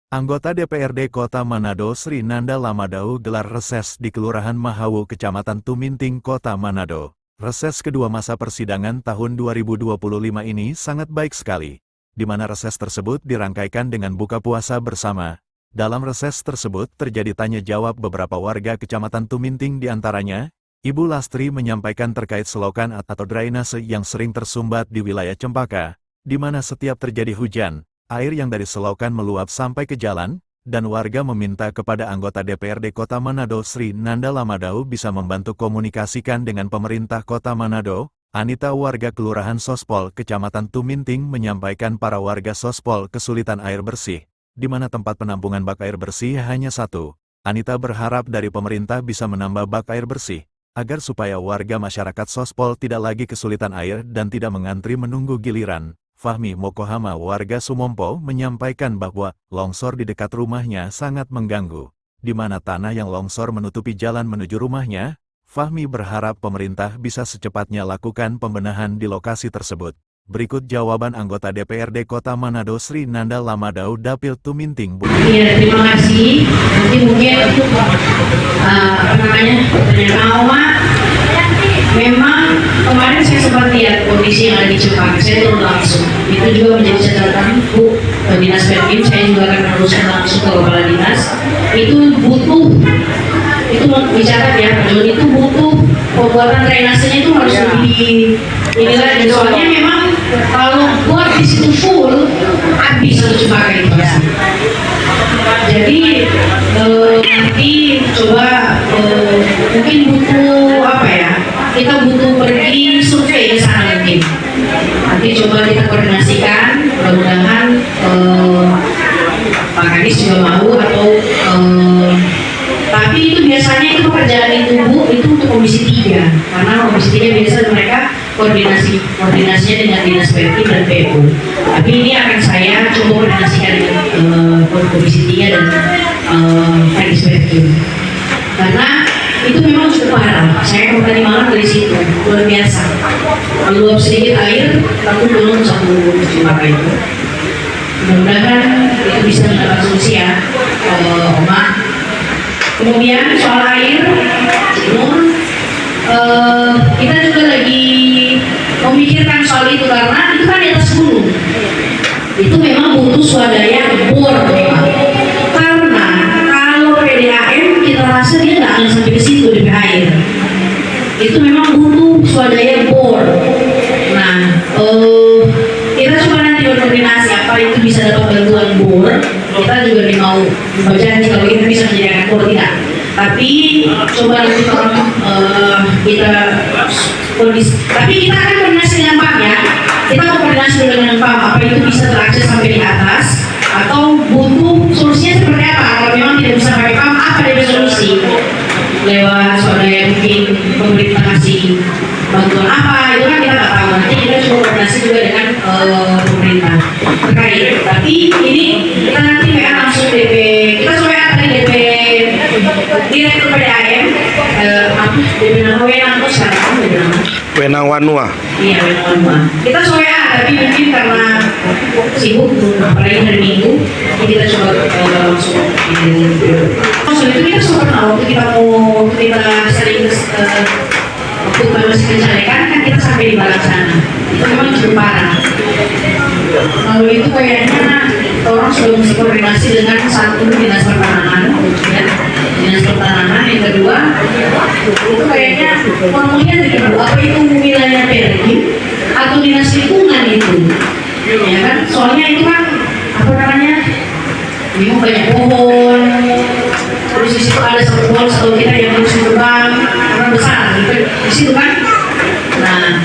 Anggota DPRD Kota Manado Sri Nanda Lamadau gelar reses di Kelurahan Mahawu, Kecamatan Tuminting, Kota Manado. Reses kedua masa persidangan tahun 2025 ini sangat baik sekali, di mana reses tersebut dirangkaikan dengan buka puasa bersama. Dalam reses tersebut terjadi tanya jawab beberapa warga Kecamatan Tuminting, diantaranya, Ibu Lastri menyampaikan terkait selokan atau drainase yang sering tersumbat di wilayah Cempaka, di mana setiap terjadi hujan, air yang dari selokan meluap sampai ke jalan, dan warga meminta kepada anggota DPRD Kota Manado Sri Nanda Lamadau bisa membantu komunikasikan dengan pemerintah Kota Manado. Anita, warga Kelurahan Sospol, Kecamatan Tuminting, menyampaikan para warga Sospol kesulitan air bersih, di mana tempat penampungan bak air bersih hanya satu. Anita berharap dari pemerintah bisa menambah bak air bersih, agar supaya warga masyarakat Sospol tidak lagi kesulitan air dan tidak mengantri menunggu giliran. Fahmi Mokohama, warga Sumompo, menyampaikan bahwa longsor di dekat rumahnya sangat mengganggu, di mana tanah yang longsor menutupi jalan menuju rumahnya. Fahmi berharap pemerintah bisa secepatnya lakukan pembenahan di lokasi tersebut. Berikut jawaban anggota DPRD Kota Manado Sri Nanda Lamadau Dapil Tuminting. Iya, terima kasih. Nanti mungkin untuk pertanyaan Oma. Memang kemarin saya sempat lihat kondisi yang ada di Cempaka, saya turun langsung. Itu juga menjadi catatan Bu Dinas Perkim, saya juga akan meneruskan langsung ke Kepala Dinas. Itu butuh, itu bicara ya, itu butuh pembuatan drainasenya itu harus lebih inilah. Soalnya memang kalau buat di situ full, habis satu Cempaka itu pasti. Jadi nanti coba mungkin butuh apa ya? Kita butuh pergi survei ke sana mungkin. Nanti coba kita koordinasikan, mudah-mudahan Pak Kadis juga mau atau tapi itu biasanya itu pekerjaan itu Bu, itu untuk Komisi 3, karena Komisi 3 biasa mereka koordinasinya dengan Dinas Perkim dan PU. Tapi ini akan saya coba koordinasikan dengan Komisi 3 dan Dinas Perkim. Karena itu memang cukup parah. Saya tadi malam dari situ, luar biasa. Meluap sedikit air, lalu belum satu Cempaka itu. Mudah-mudahan itu bisa mendapat solusi ya, Oma. Kemudian soal air, kita juga lagi memikirkan soal itu karena itu kan di atas gunung. Itu memang butuh swadaya bor memang. Karena kalau PDAM kita rasa dia nggak akan sampai ke situ di air. Itu memang butuh swadaya bor. Nah, kita coba nanti berkoordinasi apa itu bisa dapat bantuan bor. Kita juga mau berjanji kalau kita bisa menyediakan bor tidak. Tapi coba nanti kita kondisi. Tapi kita akan koordinasi dengan PAM ya. Kita mau koordinasi dengan PAM apa itu bisa terakses sampai di atas atau butuh solusinya seperti apa. Kalau memang tidak bisa pakai PAM, apa dari solusi? Lewat swadaya mungkin pemerintah kasih bantuan apa, itu kan kita nggak tahu. Nanti kita coba koordinasi juga dengan pemerintah terkait. Tapi ini kita nanti WA langsung DP, kita WA tadi DP Direktur PDAM, DP nama Wenang tuh sekarang DP nama Wenang Wanua. Iya, Wenang Wanua. Kita WA, tapi mungkin karena sibuk, apalagi hari Minggu, kita coba langsung. Soal itu kita sudah pernah waktu kita sering waktu masih mencarikan kan kita sampai di barat sana. Itu memang cukup parah. Lalu itu kayaknya orang sudah mesti koordinasi dengan satu dinas pertanahan, ya. Dinas pertanahan. Yang kedua itu kayaknya ngomongnya dari apa itu wilayah Perkim atau dinas lingkungan itu, ya kan? Soalnya itu kan apa namanya? Ini banyak pohon. Terus di situ ada satu pohon satu kita yang harus terbang karena besar gitu di situ kan. Nah,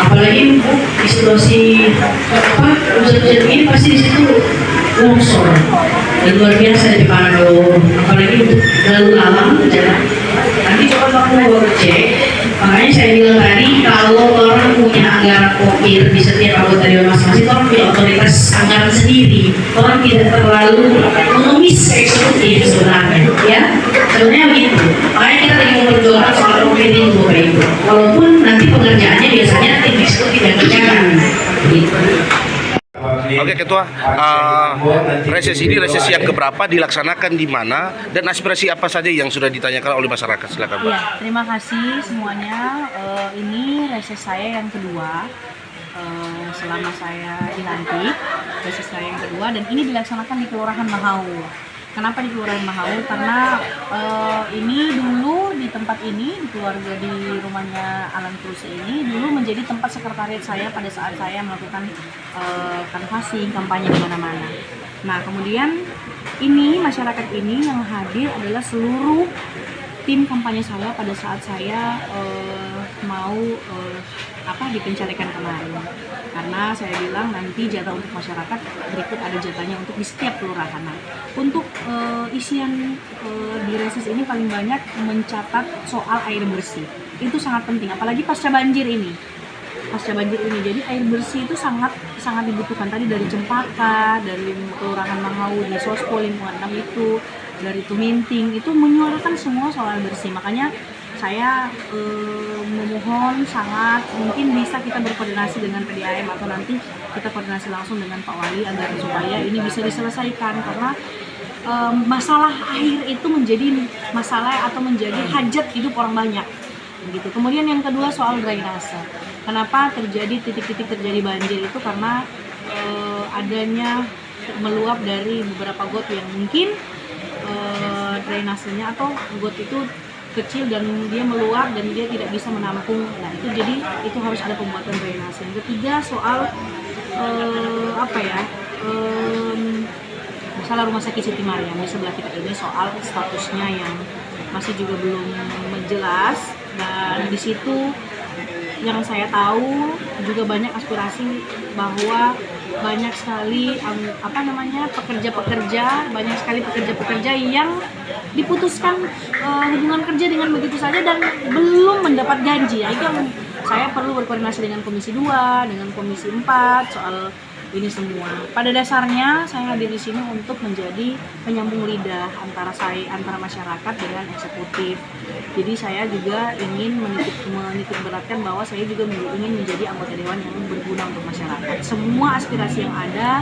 apalagi di situasi hujan-hujan ini pasti di situ longsor dan luar biasa di Manado, apalagi untuk lalu lalang jalan. Nanti coba kamu cek. Makanya saya bilang tadi kalau orang punya anggaran pokir di setiap anggota dewan masing-masing, orang punya otoritas anggaran sendiri, orang tidak terlalu mengemis eksekutif sebenarnya, ya sebenarnya begitu. Makanya kita lagi memperjuangkan soal pokir itu, walaupun nanti pengerjaannya biasanya tim eksekutif yang kerjakan, gitu. Oke Ketua, reses ini reses yang keberapa, dilaksanakan di mana, dan aspirasi apa saja yang sudah ditanyakan oleh masyarakat? Silakan Pak. Iya, terima kasih semuanya. Ini reses saya yang kedua selama saya dilantik, reses saya yang kedua, dan ini dilaksanakan di Kelurahan Mahau. Kenapa di Kelurahan Mahau? Karena ini dulu di tempat ini, di keluarga di rumahnya Alan Kruse ini, dulu menjadi tempat sekretariat saya pada saat saya melakukan canvassing, kampanye di mana-mana. Nah, kemudian ini masyarakat ini yang hadir adalah seluruh tim kampanye saya pada saat saya mau dipencalekan kemarin. Karena saya bilang nanti jatah untuk masyarakat berikut ada jatahnya untuk di setiap kelurahan. Nah, untuk isian di reses ini paling banyak mencatat soal air bersih. Itu sangat penting, apalagi pasca banjir ini. Jadi air bersih itu sangat dibutuhkan. Tadi dari Cempaka, dari Kelurahan Mahau, di Sospo lingkungan 6 itu, dari Tuminting itu menyuarakan semua soal air bersih. Makanya saya memohon sangat mungkin bisa kita berkoordinasi dengan PDAM atau nanti kita koordinasi langsung dengan Pak Wali agar supaya ini bisa diselesaikan, karena masalah air itu menjadi masalah atau menjadi hajat hidup orang banyak begitu. Kemudian yang kedua soal drainase. Kenapa titik-titik terjadi banjir itu karena adanya meluap dari beberapa got yang mungkin drainasenya atau got itu kecil dan dia meluap dan dia tidak bisa menampung. Nah, itu jadi itu harus ada pembuatan drainase. Yang ketiga soal masalah Rumah Sakit Siti Mariam di sebelah kita ini, soal statusnya yang masih juga belum jelas, dan di situ yang saya tahu juga banyak aspirasi bahwa banyak sekali pekerja-pekerja yang diputuskan hubungan kerja dengan begitu saja dan belum mendapat gaji. Ya, itu yang saya perlu berkoordinasi dengan Komisi 2, dengan Komisi 4 soal ini semua. Pada dasarnya saya hadir di sini untuk menjadi penyambung lidah antara masyarakat dengan eksekutif. Jadi saya juga ingin menitik beratkan bahwa saya juga ingin menjadi anggota dewan yang berguna untuk masyarakat. Semua aspirasi yang ada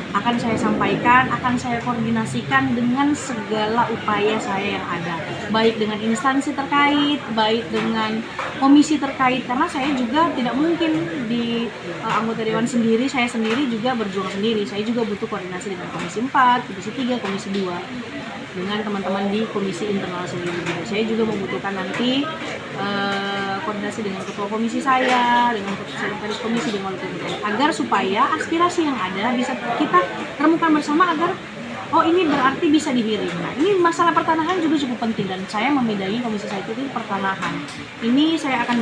akan saya sampaikan, akan saya koordinasikan dengan segala upaya saya yang ada, baik dengan instansi terkait, baik dengan komisi terkait, karena saya juga tidak mungkin di anggota dewan sendiri, saya sendiri juga berjuang sendiri. Saya juga butuh koordinasi dengan Komisi 4, Komisi 3, Komisi 2, dengan teman-teman di Komisi Internal sendiri juga. Saya juga membutuhkan nanti koordinasi dengan ketua komisi saya, dengan sekretaris komisi, dengan wali komisi, agar supaya aspirasi yang ada bisa kita remukan bersama agar ini berarti bisa dihiring. Nah, ini masalah pertanahan juga cukup penting dan saya membidangi komisi saya itu pertanahan. Ini saya akan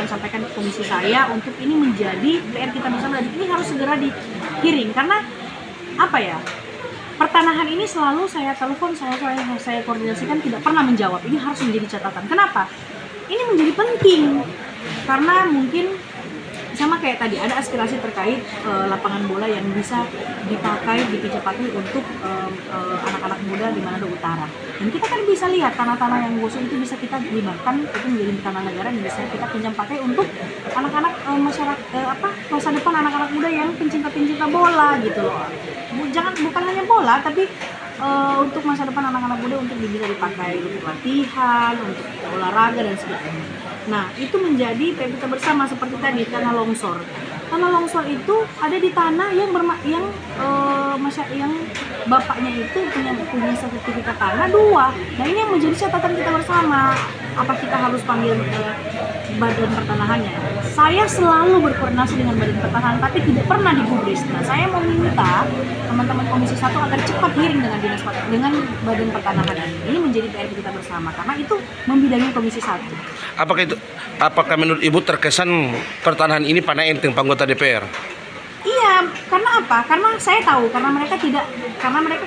sampaikan ke komisi saya untuk ini menjadi PR kita bersama, dan ini harus segera dihiring karena pertanahan ini selalu saya telepon, saya koordinasikan tidak pernah menjawab. Ini harus menjadi catatan. Kenapa? Ini menjadi penting karena mungkin sama kayak tadi ada aspirasi terkait lapangan bola yang bisa dipijak-pakai untuk anak-anak muda di Manado Utara. Dan kita kan bisa lihat tanah-tanah yang gosong itu bisa kita libatkan, itu menjadi tanah negara yang bisa kita pinjam pakai untuk anak-anak masa depan anak-anak muda yang pencinta bola gitu loh. Bukan hanya bola tapi untuk masa depan anak-anak muda untuk bisa dipakai untuk latihan, untuk olahraga dan sebagainya. Nah, itu menjadi PR kita bersama seperti tadi tanah longsor. Tanah longsor itu ada di tanah yang bapaknya itu punya sertifikat tanah 2. Nah, ini yang menjadi catatan kita bersama. Apa kita harus panggil badan pertanahannya? Saya selalu berkoordinasi dengan badan pertanahan, tapi tidak pernah digubris. Nah, saya meminta teman-teman Komisi 1 agar cepat hearing dengan badan pertanahan ini menjadi PR kita bersama, karena itu membidangi Komisi 1. Apakah menurut Ibu terkesan pertanahan ini panah enteng anggota DPR? Iya, karena apa? Karena saya tahu, karena mereka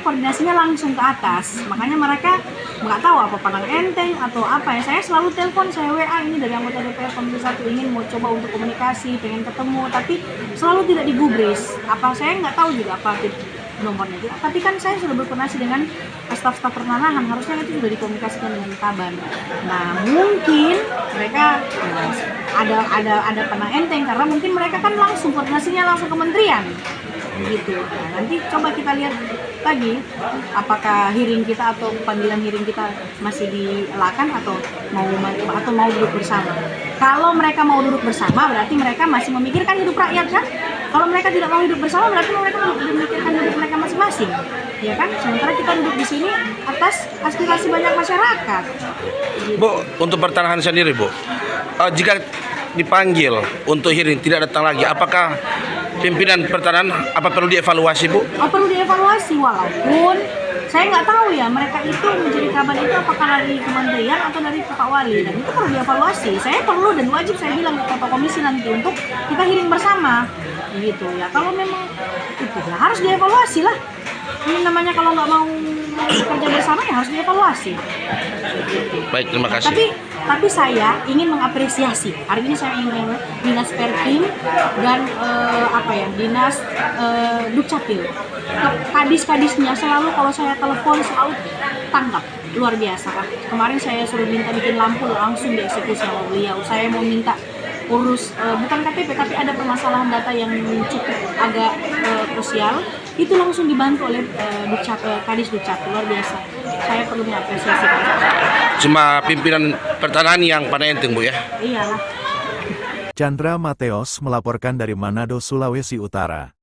koordinasinya langsung ke atas, makanya mereka nggak tahu apa panang enteng atau apa ya. Saya selalu telepon, saya WA ini dari anggota DPR Komisi 1 ingin mau coba untuk komunikasi, pengen ketemu, tapi selalu tidak digubris. Saya nggak tahu juga apa nomornya juga. Tapi kan saya sudah berkoordinasi dengan staf-staf pertanahan, harusnya itu sudah dikomunikasikan dengan Taban. Nah, mungkin mereka ada panah enteng karena mungkin mereka kan langsung koordinasinya langsung kementerian. gitu. Nah, nanti coba kita lihat lagi apakah hearing kita atau panggilan hearing kita masih dielakan atau mau duduk bersama. Kalau mereka mau duduk bersama berarti mereka masih memikirkan hidup rakyat kan? Kalau mereka tidak mau hidup bersama berarti mereka memikirkan hidup mereka masing-masing. Ya kan? Sementara kita duduk di sini atas aspirasi banyak masyarakat. Bu, untuk pertahanan sendiri, Bu, jika dipanggil untuk hearing tidak datang lagi, apakah pimpinan pertahanan apa perlu dievaluasi, Bu? Oh, perlu dievaluasi walaupun saya nggak tahu ya mereka itu menjadi kabar itu apakah dari kementerian atau dari Pak Wali, dan itu perlu dievaluasi. Saya perlu dan wajib saya bilang ke Ketua Komisi nanti untuk kita hearing bersama gitu ya. Kalau memang itu ya harus dievaluasi lah. Ini namanya kalau nggak mau bekerja bersama ya harus dievaluasi. Baik, terima kasih. Tapi saya ingin mengapresiasi. Hari ini saya ingin Dinas Perkim dan Dinas Dukcapil. Kadis-kadisnya selalu kalau saya telepon selalu tanggap. Luar biasa. Kemarin saya suruh minta bikin lampu langsung dieksekusi sama beliau. Saya mau minta urus bukan KTP tapi ada permasalahan data yang cukup agak krusial, itu langsung dibantu oleh Kadis Dukcapil. Luar biasa. Saya perlu mengapresiasi. Cuma pimpinan pertahanan yang pada enteng, Bu, ya? Iyalah. Chandra Mateos melaporkan dari Manado, Sulawesi Utara.